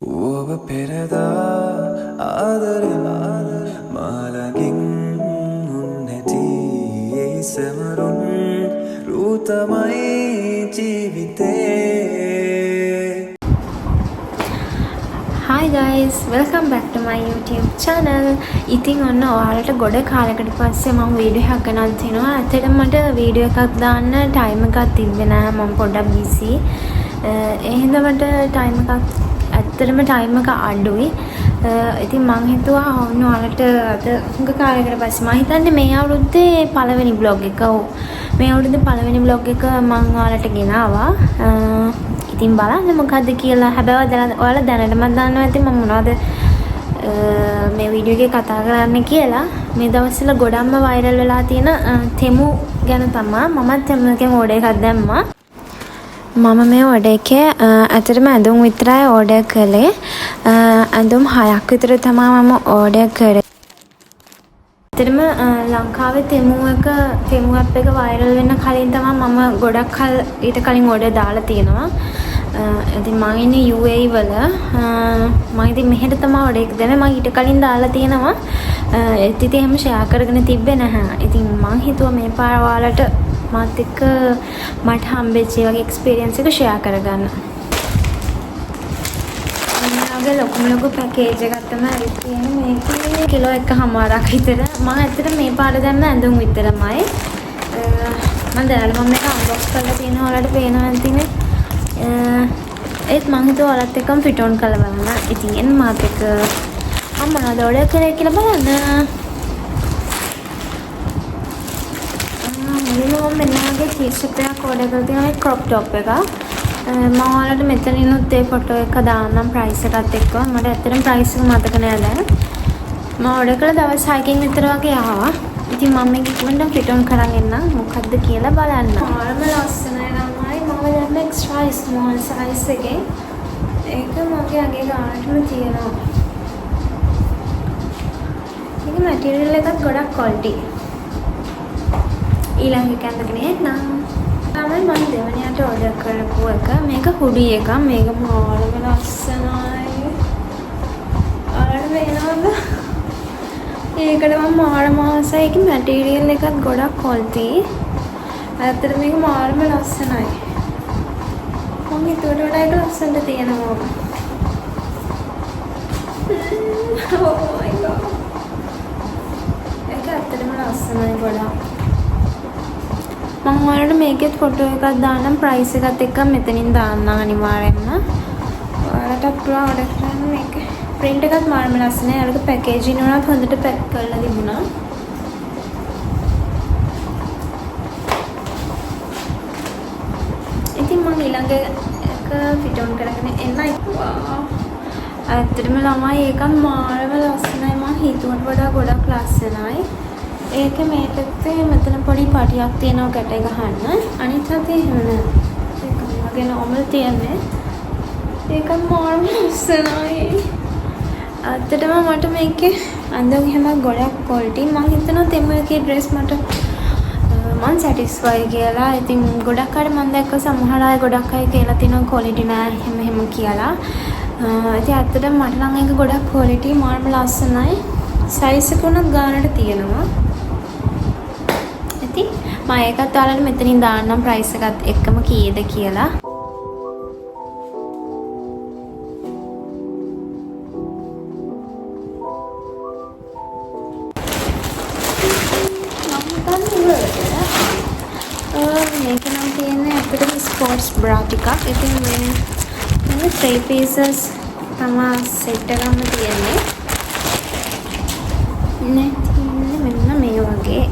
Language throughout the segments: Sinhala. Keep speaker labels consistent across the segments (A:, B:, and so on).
A: ඔබ පෙරදා ආදරෙන් මාලකින් උන්නැති ඒ සමරුන් රුතමයි ජීවිතේ.
B: Hi guys, welcome back to my YouTube channel. ඉතින් ඔන්න ඔයාලට ගොඩ කාලයකට පස්සේ මම වීඩියෝ එකක් ගෙනත් තිනවා. ඇත්තටම මට වීඩියෝ එකක් දාන්න ටයිම් එකක් තිබ්බේ නැහැ. මම පොඩ්ඩක් බිසි. ඒ හින්දා මට ටයිම් එකක් ඇත්තටම ටයිම් එක අඩුයි. ඉතින් මම හිතුවා ඔන්න ඔයාලට අද හුඟ කාලයකට පස්සේ මම හිතන්නේ මේ අවුරුද්දේ පළවෙනි vlog එක. මේ අවුරුද්දේ පළවෙනි vlog එක මම ඔයාලට ගෙනාවා. ඉතින් බලන්න මොකද්ද කියලා. හැබැයි ඔයාලා දැනටමත් දන්නවා ඇති මම මොනවද මේ වීඩියෝ එකේ කතා කරන්න කියලා. මේ දවස්වල ගොඩක්ම වෛරල් වෙලා තියෙන තෙමු ගැන තමයි. මමත් තෙමු එකෙන් ඕඩර් එකක් දැම්මා. මම මේ ඕඩර් එකේ ඇත්තටම ඇඳුම් විතරයි ඕඩර් කළේ. ඇඳුම් 6ක් විතර තමයි මම ඕඩර් කරේ. ඇත්තටම ලංකාවේ තෙමු ඇප් එක වෛරල් වෙන්න කලින් තමයි මම ගොඩක් කල් ඊට කලින් ඕඩර් දාලා තියෙනවා. ඉතින් මම ඉන්නේ UAE වල. මම ඉතින් මෙහෙට තමයි ඕඩර් එක දෙන්නේ. මම ඊට කලින් දාලා තියෙනවා. ඉතින් එහෙම ෂෙයා කරගෙන තිබ්බේ නැහැ. ඉතින් මම හිතුවා මේ පාර ඔයාලට මාත් එක්ක මට හම්බෙච්ච වගේ එක්ස්පීරියන්ස් එක ෂෙයා කරගන්න. මගේ ලොකු පැකේජ් එකක් තමයි ඇවිත් තියෙන්නේ. මේකේ කිලෝ 1.5ක් විතර. මම ඇත්තට මේ පාර දැම්ම ඇඳුම් විතරමයි. මම දැනට මේක අන්බොක්ස් කරලා තියෙනවා. ඔයාලට පේනවා ඇතිනේ. ඒත් මම හිතුවා ඔයාලත් එක්කම ෆිට ඔන් කරලා බලන්න. ඉතින් මාත් එක්ක මම මොනවද ඕඩර් කරේ කියලා බලන්න. මුලින්ම මම මෙන්නගේ ටී-ෂර්ට් එකක් ඕඩර් කරලා තියෙනවා. ක්‍රොප් টොප් එකක්. මම ඔයාලට මෙතනිනුත් ඒ ෆොටෝ එක දාන්නම් ප්‍රයිස් එකත් එක්ක. මට ඇත්තටම ප්‍රයිස් එක මතක නෑ දැන්. මම ඕඩර් කළ දවස් 6කින් විතර වගේ ආවා. ඉතින් මම මේක ඉක්මනට ෆිට ඔන් කරන් එන්නම් මොකද්ද කියලා බලන්න. හරිම ලස්සනයි ළමයි. මම දැන් එක්ස්ට්‍රා ස්මෝල් සයිස් එකේ. ඒක මගේ අගේ ගානටම තියෙනවා. මේක මැටීරියල් එකත් ගොඩක් ක්වොලිටි. ඊළඟ එක ඇඳගෙන එන්නම්. තමයි මම දෙවනියට ඕඩර් කරපු එක. මේක හුඩි එකක්. මේක මාළම ලස්සනයි. අර වෙනවද? ඒකට මම මාළම ආසයි. ඒකේ මැටීරියල් එකත් ගොඩක් ක්වොලිටි. ඇත්තට මේක මාළම ලස්සනයි. මම හිතුවට වඩා ඒක ලස්සනට තියෙනවා. Oh my god. ඒක ඇත්තටම ලස්සනයි ගොඩක්. මම ඔයාලට මේකෙත් ෆොටෝ එකක් දාන්නම් ප්‍රයිස් එකත් එක්ක මෙතනින් දාන්න අනිවාර්යෙන්ම. ඔයාලට පුළුවන් ඕඩර් කරන්න මේක. print එකත් මාර්ම ලස්සනයි. අරක පැකේජින් උනත් හොඳට පැක් කරලා තිබුණා. ඉතින් මම ඊළඟ එක ෆිට ඔන් කරගෙන එන්නයි. ඇත්තටම ළමයි ඒක මාර්ම ලස්සනයි. මම හිතුවට වඩා ගොඩක් ලස්සනයි. ඒක මේ පැත්තේ මෙතන පොඩි පටියක් තියෙනවා ගැට ගහන්න. අනිත් අතේ එහෙම නෑ. ඒක වගේ normal තියන්නේ. ඒක මාර්ම ලස්සනයි. ඇත්තටම මට මේකේ අඳුම් හැම ගොඩක් ක්වොලිටි. මම හිතනවා තෙමු එකේ dress මට මම satisfy කියලා. ඉතින් ගොඩක් අය මම දැක්ක සමහර අය ගොඩක් අය කියලා තිනවා ක්වොලිටි නෑ එහෙම කියලා. ඉතින් ඇත්තටම මට නම් ඒක ගොඩක් ක්වොලිටි මාර්ම ලස්සනයි. size එක උනත් ගානට තියෙනවා. ඉතින් මම ඒකත් ඔයාලට මෙතනින් දාන්නම් ප්‍රයිස් එකත් එක්කම කීයද කියලා. මේක නම් තියෙන්නේ අපිට ස්පෝර්ට්ස් බ්‍රා ටිකක්. ඉතින් මේ 3 pieces තමයි සෙට් එකම තියෙන්නේ. මෙන්න මේ වගේ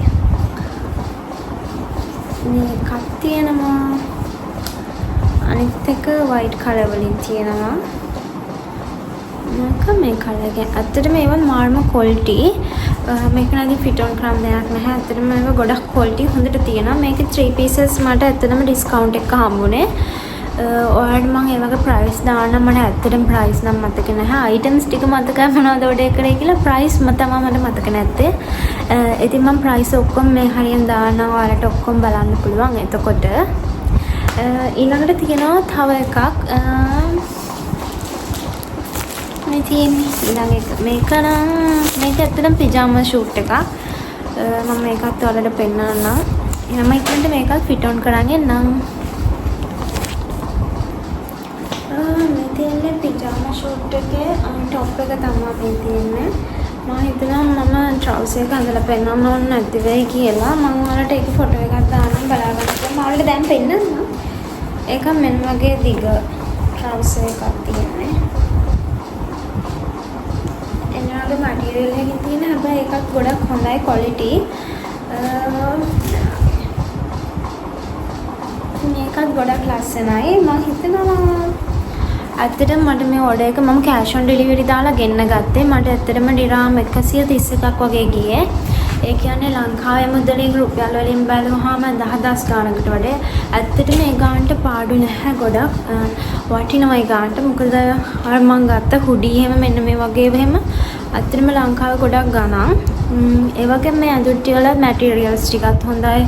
B: මේකක් තියෙනවා. අනිත් එක white color වලින් තියෙනවා. මේ color එක ඇත්තටම ඒවත් මාර්ම quality. මේක නේද fit on කරන් දෙයක් නැහැ. ඇත්තටම මේක ගොඩක් quality හොඳට තියෙනවා. මේකේ 3 pieces මට ඇත්තටම discount එක හම්බුනේ. ඔයාලට මම ඒ වගේ price දාන්නම්. මට ඇත්තටම price නම් මතක නැහැ. items ටික මතකයි මොනවද order කරේ කියලා. price තමයි මට මතක නැත්තේ. ඉතින් මම price ඔක්කොම මේ හරියෙන් දාන්නම්. ඔයාලට ඔක්කොම බලන්න පුළුවන්. එතකොට ඊළඟට තියෙනවා තව එකක්. මේ තියෙන්නේ ඊළඟ එක. මේක නම් මේක ඇත්තටම පිජාමා ෂූට් එකක්. මම මේකත් ඔයාලට පෙන්නන්නම්. එහෙනම් ඉක්මනට මේකත් ෆිට ඔන් කරන් එන්නම්. මේ තියෙන්නේ පිජාමා ෂූට් එකේ টොප් එක තමයි මේ තියෙන්නේ. මම හිතනවා මම ට්‍රවුසර් එක අඳලා පෙන්නන්න ඕනේ නැති වෙයි කියලා. මම ඔයාලට ඒක ෆොටෝ එකක් දාන්නම් බලාගන්න. මම ඔයාලට දැන් පෙන්නන්නම්. ඒක මෙන්න වගේ දිග ට්‍රවුසර් එකක් තියෙන්නේ. එනවාගේ මටීරියල් එකකින් තියෙන හැබැයි ඒකත් ගොඩක් හොඳයි ක්වොලිටි. මේකත් ගොඩක් ලස්සනයි. මම හිතනවා ඇත්තටම මට මේ ඕඩර් එක මම කෑෂ් ඔන් ඩෙලිවරි දාලා ගෙන්න ගත්තේ. මට ඇත්තටම ඩිරාම් 131ක් වගේ ගියේ. ඒ කියන්නේ ලංකාවේ මුදලින් රුපියල් වලින් බැලුවාම 10000 ගානකට වඩා ඇත්තටම මේ ගානට පාඩු නැහැ ගොඩක්. වටිනවා ඒ ගානට. මොකද අර මම ගත්ත හුඩි එහෙම මෙන්න මේ වගේ එහෙම ඇත්තටම ලංකාවේ ගොඩක් ගණන්. ඒ වගේම මේ ඇඳුට්ටි වල මැටීරියල්ස් ටිකත් හොඳයි.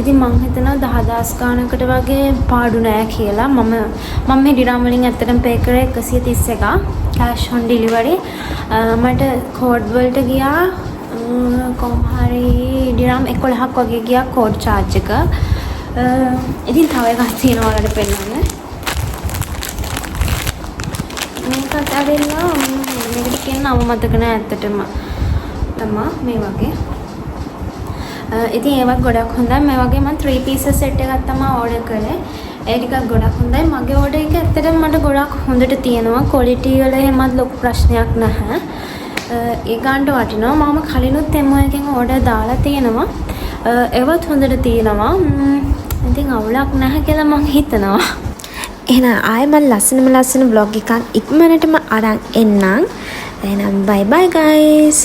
B: ඉතින් මම හිතනවා 10000 ගානකට වගේ පාඩු නෑ කියලා. මම මේ ඩිරාම් වලින් ඇත්තටම පේ කරේ 131ක් කෑෂ් ඔන් ඩෙලිවරි. මට කෝඩ් වලට ගියා කොහොම හරි ඩිරාම් 11ක් වගේ ගියා කෝඩ් charge එක. ඉතින් තව එකක් තියෙනවා ඔයාලට පෙන්නන්න. මේකත් ඇවිල්ලා මේකට කියන නම මතක නෑ ඇත්තටම. තමයි මේ වගේ. ඉතින් ඒවත් ගොඩක් හොඳයි. මේ වගේ මම 3 pieces set එකක් තමයි ඕඩර් කරේ. ඒ ටිකක් ගොඩක් හොඳයි. මගේ ඕඩර් එක ඇත්තටම මට ගොඩක් හොඳට තියෙනවා. ක්වොලිටි වල එහෙමත් ලොකු ප්‍රශ්නයක් නැහැ. ඒ ගානට වටිනවා. මම කලිනුත් M එකෙන් ඕඩර් දාලා තියෙනවා. ඒවත් හොඳට තියෙනවා. ඉතින් අවුලක් නැහැ කියලා මම හිතනවා. එහෙනම් ආයෙ මම ලස්සන vlog එකක් ඉක්මනටම අරන් එන්නම්. එහෙනම් bye bye guys.